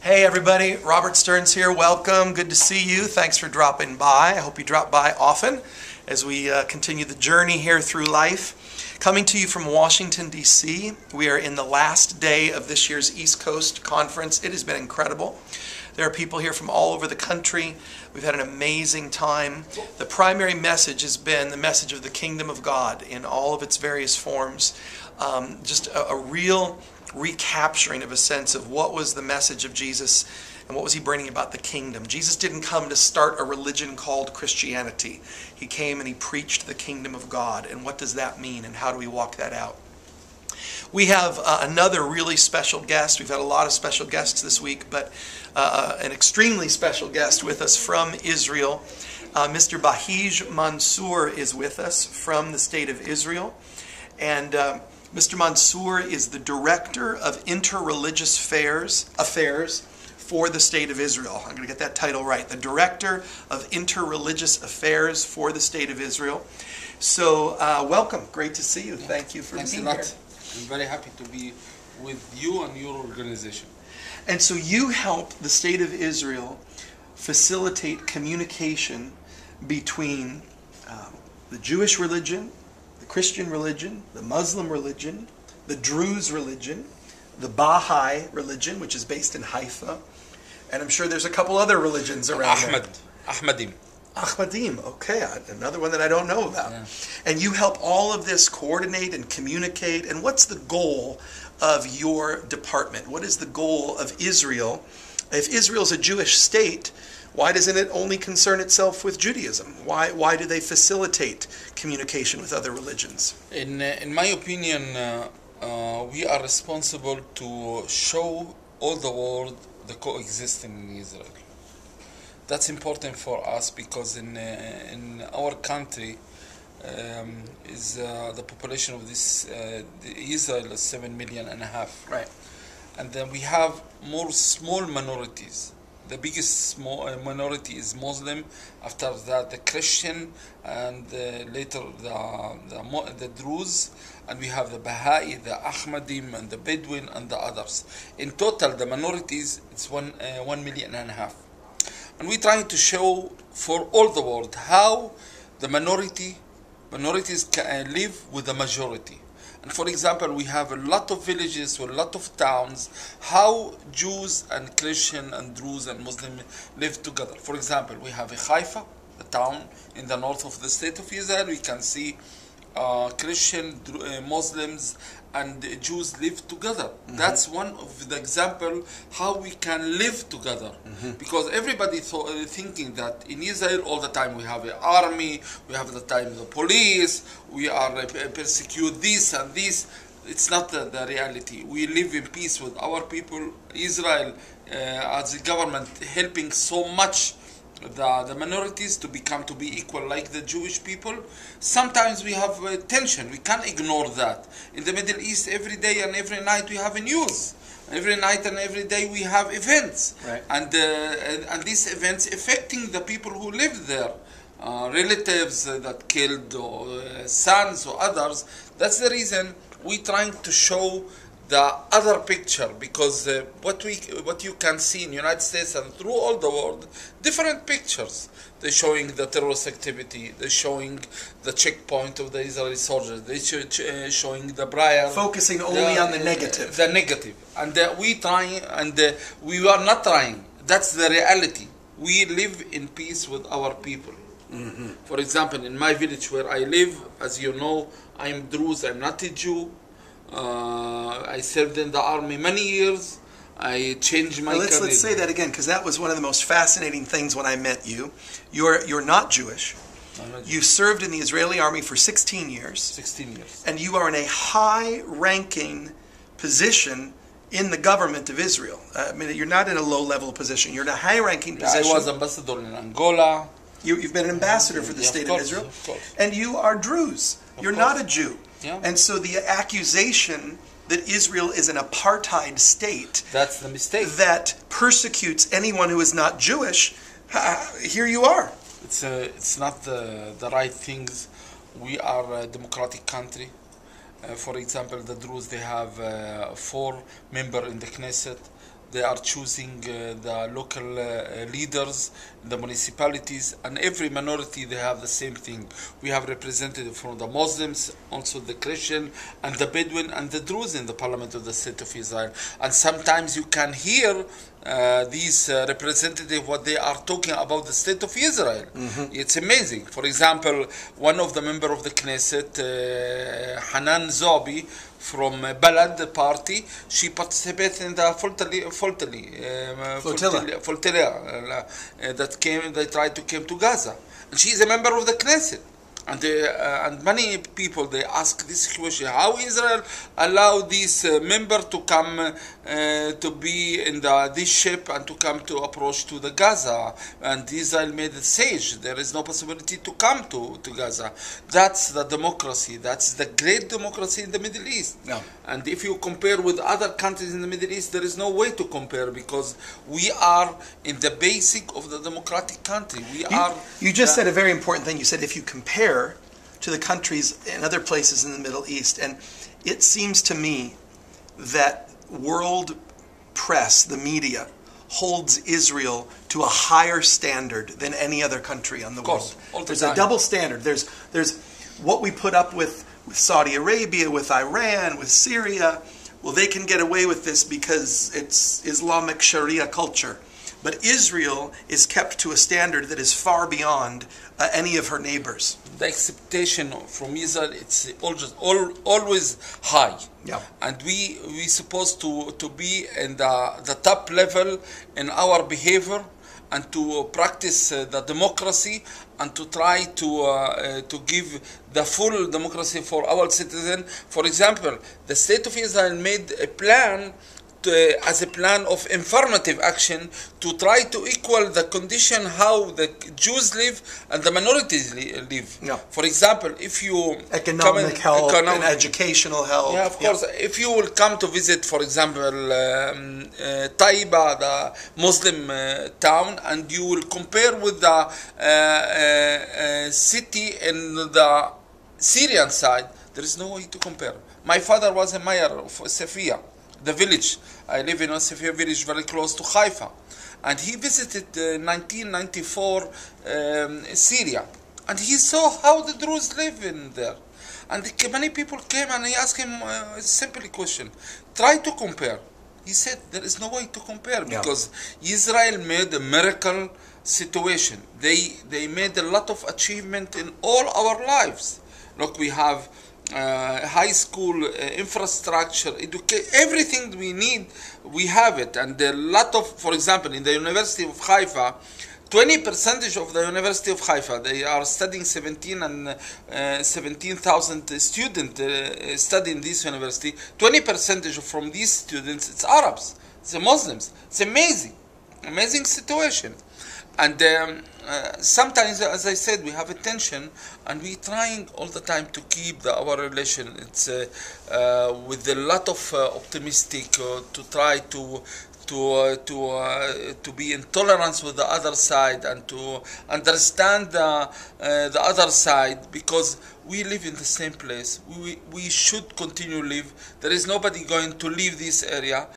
Hey everybody, Robert Stearns here. Welcome. Good to see you. Thanks for dropping by. I hope you drop by often as we continue the journey here through life. Coming to you from Washington, D.C. We are in the last day of this year's East Coast Conference. It has been incredible. There are people here from all over the country. We've had an amazing time. The primary message has been the message of the kingdom of God in all of its various forms. Just a real recapturing of a sense of what was the message of Jesus and what was he bringing about the kingdom. Jesus didn't come to start a religion called Christianity. He came and he preached the kingdom of God. And what does that mean and how do we walk that out? We have another really special guest. We've had a lot of special guests this week, but an extremely special guest with us from Israel. Mr. Bahij Mansour is with us from the state of Israel. And Mr. Mansour is the Director of Interreligious Affairs for the State of Israel. I'm going to get that title right. The Director of Interreligious Affairs for the State of Israel. So, welcome. Great to see you. Thank you for being here. I'm very happy to be with you and your organization. And so you help the State of Israel facilitate communication between the Jewish religion, the Christian religion, the Muslim religion, the Druze religion, the Bahij religion, which is based in Haifa, and I'm sure there's a couple other religions around there. Ahmadim, okay, another one that I don't know about. Yeah. And you help all of this coordinate and communicate. And what's the goal of your department? What is the goal of Israel? If Israel's a Jewish state, why doesn't it only concern itself with Judaism? Why do they facilitate communication with other religions? In my opinion, we are responsible to show all the world the coexisting in Israel. That's important for us because in our country the population of this Israel is 7.5 million. Right. And then we have more small minorities. The biggest small minority is Muslim. After that, the Christian, and later the Druze, and we have the Bahai, the Ahmadim, and the Bedouin, and the others. In total, the minorities it's 1.5 million. And we're trying to show for all the world how the minorities can live with the majority. And for example, we have a lot of villages or a lot of towns, how Jews and Christian and Druze and Muslim live together. For example, we have a Haifa, a town in the north of the state of Israel. We can see Christian, Muslims and Jews live together. Mm-hmm. That's one of the example how we can live together. Mm-hmm. Because everybody thinking that in Israel all the time we have an army, we have the time the police, we are persecute this and this. It's not the reality. We live in peace with our people. Israel as a government helping so much the minorities to be equal like the Jewish people. Sometimes we have tension. We can't ignore that. In the Middle East, every day and every night we have a news. Every night and every day we have events. Right. And these events affecting the people who live there. Relatives that killed, or sons or others. That's the reason we're trying to show the other picture, because what you can see in the United States and through all the world, different pictures. They're showing the terrorist activity, they're showing the checkpoint of the Israeli soldiers, they're showing the briar. Focusing only on the negative. The negative. And we trying, and we are not trying. That's the reality. We live in peace with our people. Mm-hmm. For example, in my village where I live, as you know, I'm Druze, I'm not a Jew. I served in the army many years. I changed my career. Let's say that again, because that was one of the most fascinating things when I met you. You're not Jewish. I'm not Jewish. You served in the Israeli army for 16 years. 16 years. And you are in a high-ranking position in the government of Israel. I mean, you're not in a low-level position. You're in a high-ranking position. I was ambassador in Angola. You've been an ambassador for the state of Israel. Of course. And you are Druze. You're not a Jew. Yeah. And so the accusation that Israel is an apartheid state, that's the mistake, that persecutes anyone who is not Jewish, here you are. It's not the right things. We are a democratic country. For example, the Druze, they have 4 members in the Knesset. They are choosing the local leaders, the municipalities, and every minority they have the same thing. We have representatives from the Muslims, also the Christian, and the Bedouin, and the Druze in the parliament of the state of Israel. And sometimes you can hear these representatives, what they are talking about the state of Israel. It's amazing. For example, one of the members of the Knesset, Hanan Zobi, from Balad party, she participated in the flotilla that came. They tried to come to Gaza, and she is a member of the Knesset. And many people they ask this question: how Israel allowed this member to come to be in this ship and to come to approach to the Gaza? And Israel made a siege. There is no possibility to come to Gaza. That's the democracy. That's the great democracy in the Middle East. Yeah. And if you compare with other countries in the Middle East, there is no way to compare because we are in the basic of the democratic country. You just said a very important thing. You said if you compare to the countries in other places in the Middle East, and it seems to me that world press, the media, holds Israel to a higher standard than any other country on the world. There's a double standard. There's what we put up with Saudi Arabia, with Iran, with Syria. Well, they can get away with this because it's Islamic Sharia culture. But Israel is kept to a standard that is far beyond any of her neighbors. The expectation from Israel, it's always high. Yeah. And we supposed to be in the top level in our behavior and to practice the democracy and to try to give the full democracy for our citizens. For example, the State of Israel made a plan as a plan of affirmative action to try to equal the condition how the Jews live and the minorities live. Yeah. For example, if you economic help and educational help. Yeah, of course. If you will come to visit, for example, Taiba, the Muslim town, and you will compare with the city in the Syrian side, there is no way to compare. My father was a mayor of Safia, the village. I live in a Safia village very close to Haifa. And he visited 1994 Syria. And he saw how the Druze live in there. And many people came and he asked him a simple question. Try to compare. He said there is no way to compare because Israel made a miracle situation. They made a lot of achievement in all our lives. Look, we have high school infrastructure, everything we need, we have it. And a lot of, for example, in the University of Haifa, 20% of the University of Haifa, they are studying 17,000 students studying this university. 20% from these students, it's Arabs, it's Muslims. It's amazing situation. And sometimes, as I said, we have a tension, and we're trying all the time to keep our relation. It's with a lot of optimistic to try to be in tolerance with the other side and to understand the other side, because we live in the same place. We should continue to live. There is nobody going to leave this area.